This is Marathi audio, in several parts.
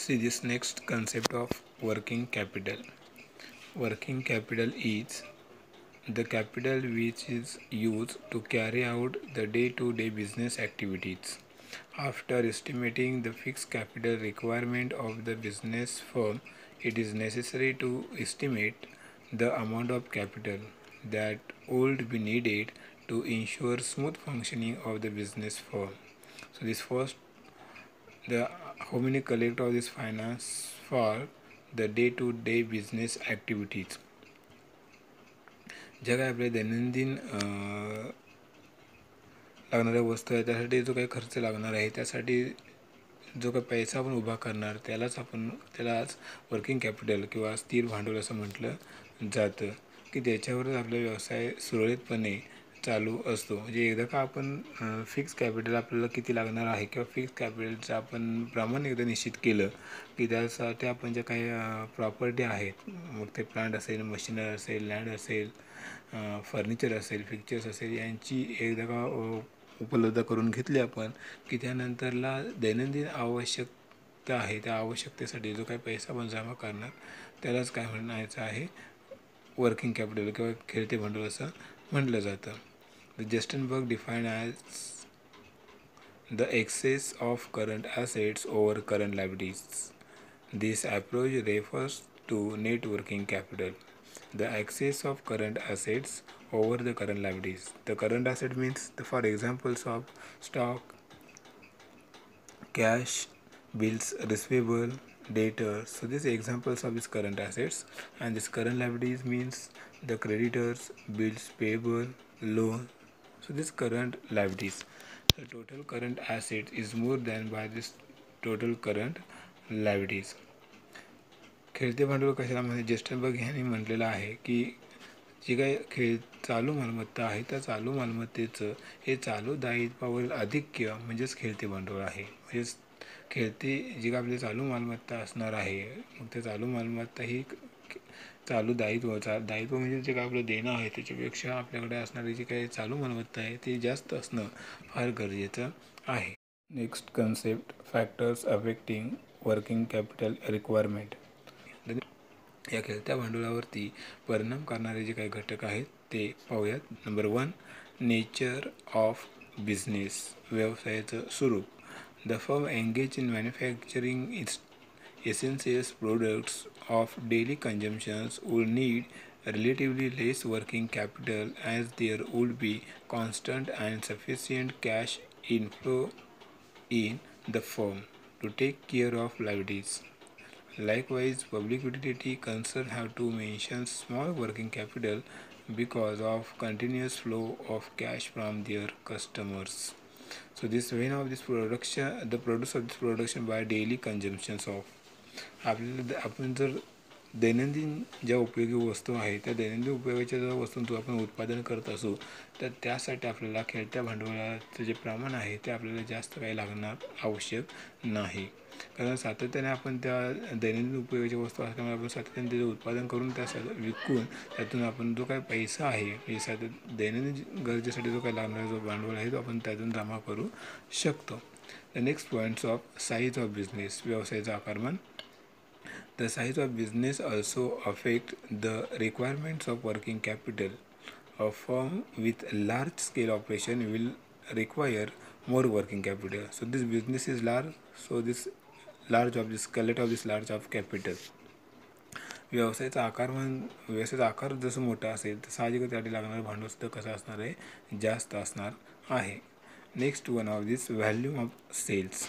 See this next concept of working capital. Working capital is the capital which is used to carry out the day-to-day business activities. After estimating the fixed capital requirement of the business firm, it is necessary to estimate the amount of capital that would be needed to ensure smooth functioning of the business firm. So this first, the how many collect all this finance for the day-to-day business activities. ज्या काय आपल्या दैनंदिन लागणाऱ्या वस्तू आहे त्यासाठी जो काही खर्च लागणार आहे त्यासाठी जो काही पैसा आपण उभा करणार त्यालाच वर्किंग कॅपिटल किंवा स्थिर भांडवल असं म्हटलं जातं की त्याच्यावरच आपला व्यवसाय सुरळीतपणे चालू असतो. म्हणजे एकदा का आपण फिक्स कॅपिटल आपल्याला किती लागणार आहे किंवा फिक्स कॅपिटलचं आपण प्रमाण एकदा निश्चित केलं की त्यासाठी आपण ज्या काही प्रॉपर्टी आहेत, मग ते प्लांट असेल, मशिनरी असेल, लँड असेल, फर्निचर असेल, फिक्चर्स असेल, यांची एकदा का उपलब्ध करून घेतली आपण की त्यानंतरला दैनंदिन आवश्यकता आहे त्या आवश्यकतेसाठी जो काही पैसा आपण जमा करणार त्यालाच काय म्हणायचं आहे, वर्किंग कॅपिटल किंवा खेळते भांडवल असं म्हटलं जातं. The Gerstenberg define as the excess of current assets over current liabilities. This approach refers to net working capital, the excess of current assets over the current liabilities. The current asset means for examples of stock, cash, bills receivable, debtors. So these examples of these current assets, and this current liabilities means the creditors, bills payable, loan. So this current liabilities, the total current asset is more than by this total current liabilities. खेळते भांडवल कशाला म्हणजे जस्टनबर्ग यांनी म्हटलेलं आहे की जी काही चालू मालमत्ता आहे त्या चालू मालमत्तेचं हे चालू दायित्वावरील अधिक्य म्हणजेच खेळते भांडवल आहे. म्हणजेच खेळते जी काय आपली चालू मालमत्ता असणार आहे, मग त्या चालू मालमत्ता ही चालू दायित्व म्हणजे जे काय आपलं देणं आहे त्याच्यापेक्षा आपल्याकडे असणारी जी काही चालू मालमत्ता आहे ती जास्त असणं फार गरजेचं आहे. Next concept, factors affecting working capital requirement. या खेळत्या भांडवलावरती परिणाम करणारे जे काही घटक आहेत ते पाहूयात. नंबर 1, नेचर ऑफ बिझनेस, व्यवसायाचं स्वरूप. The firm engage in manufacturing it's essentials products of daily consumptions would need relatively less working capital as there would be constant and sufficient cash inflow in the firm to take care of liabilities. Likewise, public utility concerns have to mention small working capital because of continuous flow of cash from their customers. So this when of this production, the produce of this production by daily consumptions of. आपण जर दैनंदिन ज्या उपयोगी वस्तू आहेत त्या दैनंदिन उपयोगाच्या ज्या वस्तूंचं आपण उत्पादन करत असू तर त्यासाठी आपल्याला खेळत्या भांडवलाचं जे प्रमाण आहे ते आपल्याला जास्त काही लागणार आवश्यक नाही. कारण सातत्याने आपण त्या दैनंदिन उपयोगाच्या वस्तू असल्यामुळे आपण सातत्याने त्याचं उत्पादन करून त्या विकून त्यातून आपण जो काही पैसा आहे म्हणजे दैनंदिन गरजेसाठी जो काही लागणारा जो भांडवल आहे तो आपण त्यातून जमा करू शकतो. The next points of size of business, व्यवसायाचं आकारमान. The size of business also affect the requirements of working capital. A firm with large scale operation will require more working capital. So this business is large, so this large of this collect of this large of capital. व्यवसायाचा आकार जसं मोठा असेल तर साहजिकच त्यासाठी लागणारं भांडवल सुद्धा कसं असणार आहे, जास्त असणार आहे. Next one of this, volume of sales.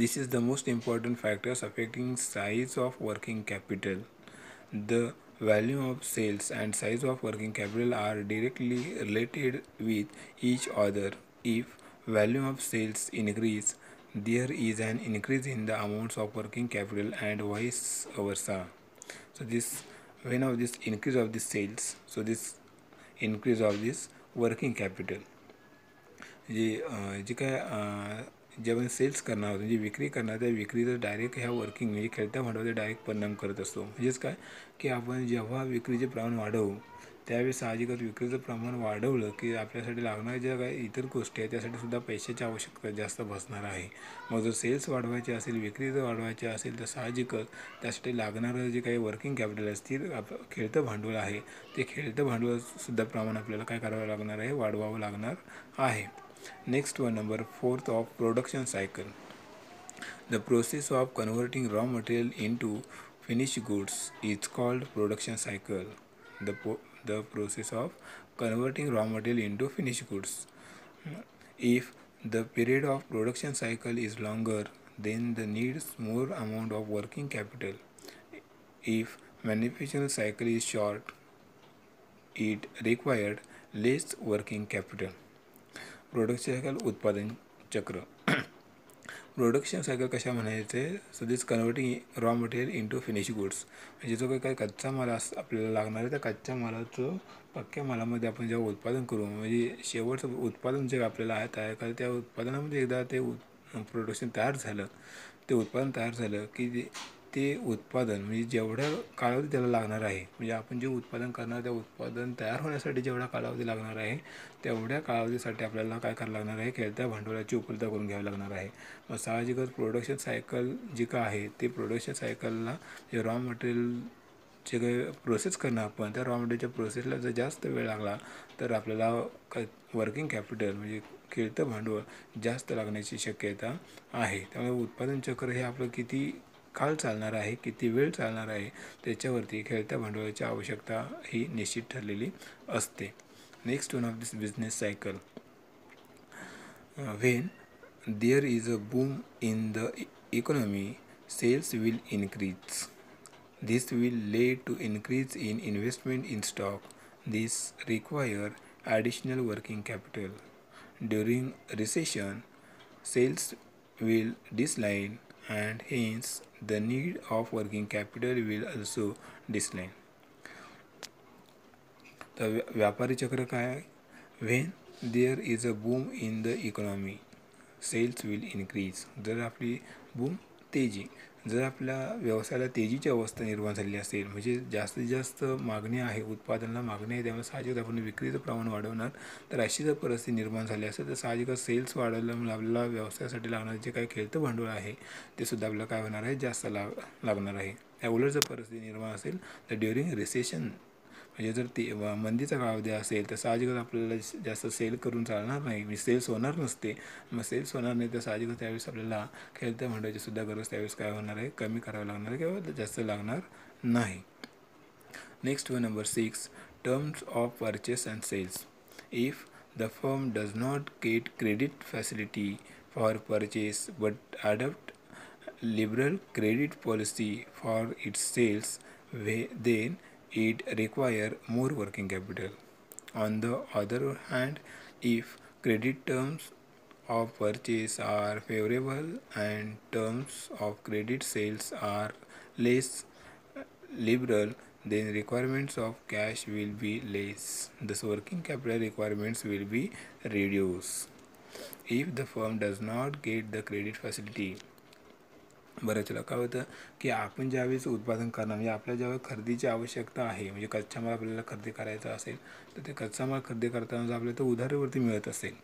This is the most important factors affecting size of working capital. The value of sales and size of working capital are directly related with each other. If value of sales increase, there is an increase in the amounts of working capital and vice versa. So this when of this increase of the sales, so this increase of this working capital. जी काय जे आपण सेल्स करणार आहोत म्हणजे विक्री करणार त्या विक्रीचं डायरेक्ट ह्या वर्किंग खेळत्या भांडवलावर डायरेक्ट परिणाम करत असतो. म्हणजेच काय की आपण जेव्हा विक्रीचे प्रमाण वाढवू त्यावेळी साहजिकच विक्रीचं प्रमाण वाढवलं की आपल्यासाठी लागणाऱ्या ज्या काही इतर गोष्टी आहेत त्यासाठी सुद्धा पैशाची आवश्यकता जास्त भासणार आहे. मग जर सेल्स वाढवायचे असेल, विक्री जर वाढवायची असेल तर साहजिकच त्यासाठी लागणारं जे काही वर्किंग कॅपिटल आहे, स्थिर खेळतं भांडवल आहे, ते खेळतं भांडवलसुद्धा प्रमाण आपल्याला काय करावं लागणार आहे, वाढवावं लागणार आहे. Next one, number 4th of production cycle. The process of converting raw material into finished goods is called production cycle. The process of converting raw material into finished goods. If the period of production cycle is longer, then the needs more amount of working capital. If manufacturing cycle is short, it required less working capital. Production cycle, उत्पादन चक्र. प्रोडक्शन सायकल कशा म्हणायचे, so this converting raw material into finish goods. म्हणजे जो काही कच्चा माल आपल्याला लागणार आहे त्या कच्च्या मालाचं पक्क्या मालामध्ये आपण जेव्हा उत्पादन करू, म्हणजे शेवटचं उत्पादन जे आपल्याला आहे तयार करायचं, त्या उत्पादनामध्ये एकदा ते प्रोडक्शन तयार झालं, ते उत्पादन तयार झालं की ते उत्पादन म्हणजे जेवढ्या कालावधी त्याला लागणार आहे, म्हणजे आपण जे उत्पादन करणार त्या उत्पादन तयार होण्यासाठी जेवढा कालावधी लागणार आहे तेवढ्या कालावधीसाठी आपल्याला काय करावं लागणार आहे, खेळत्या भांडवलाची उपलब्ध करून घ्यावी लागणार आहे. मग साहजिकच प्रोडक्शन सायकल जी काय आहे ते प्रोडक्शन सायकलला जे रॉ मटेरियल जे काही प्रोसेस करणार आपण, त्या रॉ मटेरियलच्या प्रोसेसला जर जास्त वेळ लागला तर आपल्याला वर्किंग कॅपिटल म्हणजे खेळतं भांडवल जास्त लागण्याची शक्यता आहे. त्यामुळे उत्पादन चक्र हे आपलं किती काळ चालणार आहे, किती वेळ चालणार आहे त्याच्यावरती खेळत्या भांडवलाची आवश्यकता ही निश्चित ठरलेली असते. Next one of this business cycle. When there is a boom in the economy, sales will increase. This will lead to increase in investment in stock. This require additional working capital. During recession, sales will decline and hence the need of working capital will also decline. तर व्यापारी चक्र काय, when there is a boom in the economy, sales will increase. जर आपली बूम तेजी, जर आपल्या व्यवसायाला तेजीची अवस्था निर्माण झालेली असेल, म्हणजे जास्तीत जास्त मागणी आहे, उत्पादनाला मागणी आहे, त्यामुळे साहजिकच आपण विक्रीचं प्रमाण वाढवणार. तर अशी जर परिस्थिती निर्माण झाली असेल तर साहजिकच सेल्स वाढवल्यामुळे आपल्याला व्यवसायासाठी लागणारे जे काही खेळतं भांडवल आहे ते सुद्धा आपल्याला काय होणार आहे, जास्त लागणार आहे. या उलट जर परिस्थिती निर्माण असेल तर ड्युरिंग रिसेशन, म्हणजे जर ती मंदीचा कालावधी असेल तर साहजिकच आपल्याला जास्त सेल करून चालणार नाही, म्हणजे सेल्स होणार नसते. मग सेल्स होणार नाही तर साहजिकच त्यावेळेस आपल्याला खेळत्या भांडवलाची सुद्धा गरज त्यावेळेस काय होणार आहे, कमी करावी लागणार आहे किंवा जास्त लागणार नाही. Next one, number 6, terms of purchase and sales. If the firm does not get credit facility for purchase but adopt liberal credit policy for its sales, then it require more working capital. On the other hand, if credit terms of purchase are favorable and terms of credit sales are less liberal, then requirements of cash will be less. Thus working capital requirements will be reduced. If the firm does not get the credit facility, बरं चला काय होतं की आपण ज्यावेळेस उत्पादन करणार, म्हणजे आपल्या ज्यावेळेस खरेदीची आवश्यकता आहे, म्हणजे कच्चा माल आपल्याला खरेदी करायचा असेल तर ते कच्चा माल खरेदी करताना जर आपल्याला तो उधारीवरती मिळत असेल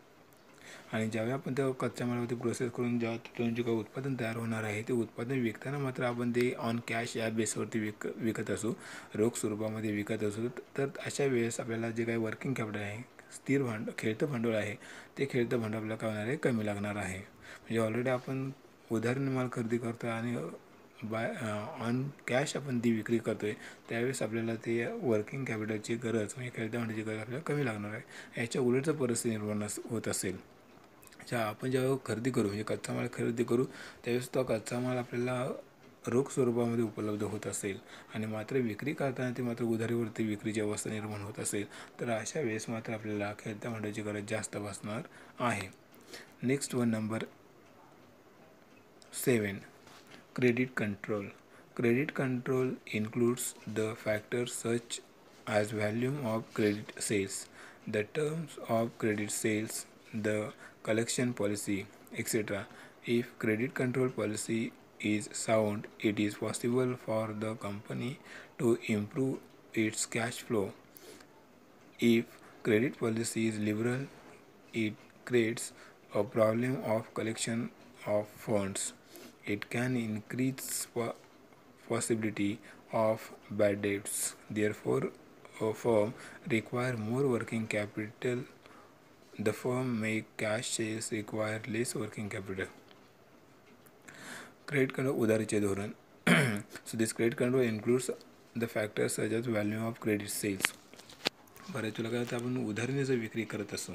आणि ज्यावेळी आपण त्या कच्च्या मालावरती प्रोसेस करून जेव्हा तिथून जे काही उत्पादन तयार होणार आहे ते उत्पादन विकताना मात्र आपण ते ऑन कॅश या बेसवरती विकत असू, रोख स्वरूपामध्ये विकत असू, तर अशा वेळेस आपल्याला जे काही वर्किंग कॅपिटल आहे, स्थिर खेळतं भांडवल आहे, ते खेळतं भांडवल आपल्याला काय होणार आहे, कमी लागणार आहे. म्हणजे ऑलरेडी आपण उधारीने माल खरेदी करतो आणि ऑन कॅश आपण ती विक्री करतो आहे, त्यावेळेस आपल्याला ते वर्किंग कॅपिटलची गरज म्हणजे खेळत्या भांडवलाची गरज आपल्याला कमी लागणार आहे. याच्या उलटचं परिस्थिती निर्माण होत असेल, आपण जेव्हा खरेदी करू, म्हणजे कच्चा माल खरेदी करू त्यावेळेस तो कच्चा माल आपल्याला रोख स्वरूपामध्ये उपलब्ध होत असेल आणि मात्र विक्री करताना ती मात्र उधारीवरती विक्रीची अवस्था निर्माण होत असेल तर अशा वेळेस मात्र आपल्याला खेळत्या भांडवलाची गरज जास्त भासणार आहे. Next one, number 7, credit control. Credit control includes the factors such as volume of credit sales, the terms of credit sales, the collection policy, etc. If credit control policy is sound, it is possible for the company to improve its cash flow If credit policy is liberal, it creates a problem of collection of funds. It can increase possibility of bad debts. Therefore, a firm require more working capital. The firm make cash sales require less working capital. Credit control उधारीचे धोरण. So this credit control includes the factors such as value of credit sales. बऱ्याच वेळा काय होतं, आपण उधारीने जर विक्री करत असो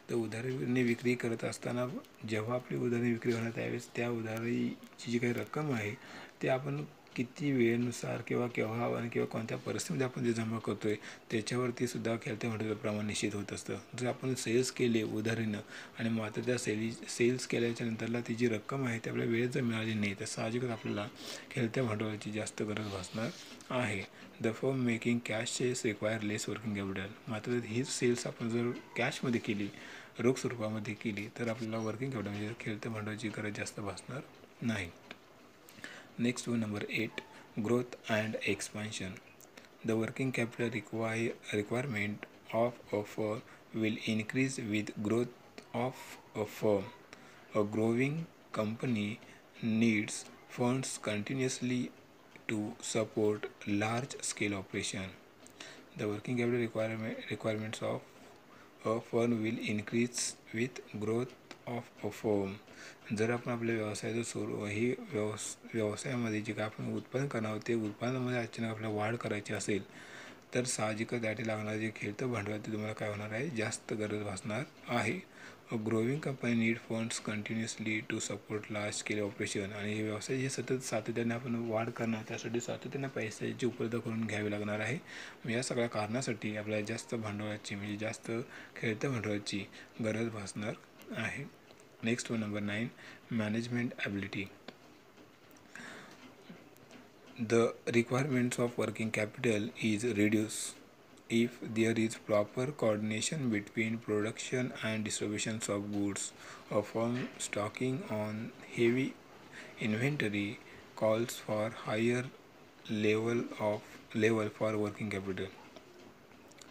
तर उधारीने विक्री करत असताना जेव्हा आपली उधारी विक्री होणार त्यावेळेस त्या उधारीची जी काही रक्कम आहे ते आपण किती वेळेनुसार किंवा केव्हा आणि किंवा कोणत्या परिस्थितीमध्ये आपण जे जमा करतो आहे त्याच्यावरती सुद्धा खेळत्या भांडवलाचं प्रमाण निश्चित होत असतं. जर आपण सेल्स केले उधारीनं आणि मात्र त्या सेल्स केल्याच्या नंतरला ती जी रक्कम आहे ती आपल्याला वेळेत जर मिळाली नाही तर साहजिकच आपल्याला खेळत्या भांडवलाची जास्त गरज भासणार आहे. The firm making cash sales require less working capital. मात्र हीच सेल्स आपण जर कॅशमध्ये केली, रोख स्वरूपामध्ये केली तर आपल्याला वर्किंग कॅपिटल म्हणजे खेळत्या भांडवलाची गरज जास्त भासणार नाही. Next one number 8, growth and expansion. The working capital requirement of a firm will increase with growth of a firm. A growing company needs funds continuously to support large scale operation. The working capital requirements of a firm will increase with growth of a firm. जर आपण आपल्या व्यवसायाचं ही व्यवसायामध्ये जे काय आपण उत्पादन करणार आहोत ते उत्पादनामध्ये अचानक आपल्याला वाढ करायची असेल तर साहजिकच त्यासाठी लागणारे जे खेळतं भांडवल ते तुम्हाला काय होणार आहे, जास्त गरज भासणार आहे. A growing company need funds continuously to support large scale operation. आणि हे व्यवसाय हे सतत सातत्याने आपण वाढ करणार त्यासाठी सातत्याने पैशाची उपलब्ध करून घ्यावी लागणार आहे. या सगळ्या कारणासाठी आपल्याला जास्त भांडवलाची म्हणजे जास्त खेळत्या भांडवलाची गरज भासणार आहे. Next one number 9, management ability. The requirements of working capital is reduced if there is proper coordination between production and distributions of goods. A firm stocking on heavy inventory calls for higher level for working capital.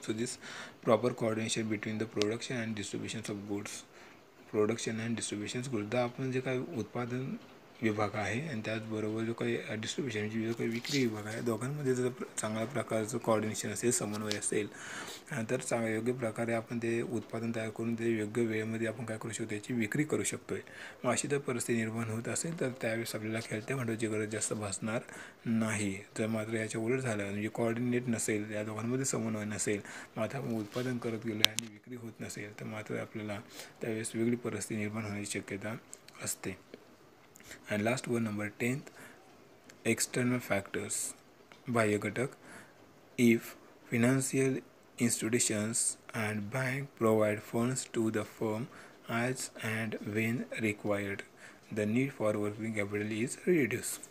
So this proper coordination between the production and distributions of goods. Production and distributions goods आपण जे काही उत्पादन विभाग आहे आणि त्याचबरोबर जो काही डिस्ट्रीब्युशन म्हणजे जो काही विक्री विभाग आहे दोघांमध्ये जर चांगल्या प्रकारचं कोऑर्डिनेशन असेल, समन्वय असेल तर योग्य प्रकारे आपण ते उत्पादन तयार करून ते योग्य वेळेमध्ये आपण काय करू शकतो, त्याची विक्री करू शकतो आहे. मग अशी जर परिस्थिती निर्माण होत असेल तर त्यावेळेस आपल्याला खेळत्या भांडवलाची गरज जास्त भासणार नाही. जर मात्र याच्या उलट झालं म्हणजे कोऑर्डिनेट नसेल, या दोघांमध्ये समन्वय नसेल, मात्र आपण उत्पादन करत गेलो आणि विक्री होत नसेल तर मात्र आपल्याला त्यावेळेस वेगळी परिस्थिती निर्माण होण्याची शक्यता असते. And last one number 10, external factors. बाह्य घटक. If financial institutions and bank provide funds to the firm as and when required, the need for working capital is reduced.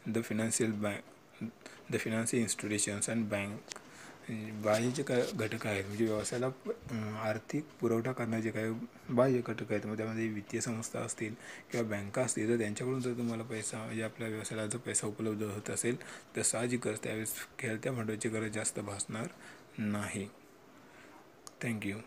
The financial institutions and bank बाह्य जे काय घटक आहेत म्हणजे व्यवसायाला आर्थिक पुरवठा करणारे जे काही बाह्य घटक आहेत मग त्यामध्ये वित्तीय संस्था असतील किंवा बँका असतील तर त्यांच्याकडून जर तुम्हाला पैसा म्हणजे आपल्या व्यवसायाला जर पैसा उपलब्ध होत असेल तर साहजिकच त्यावेळेस खेळत्या भांडवलाची गरज जास्त भासणार नाही. थँक्यू.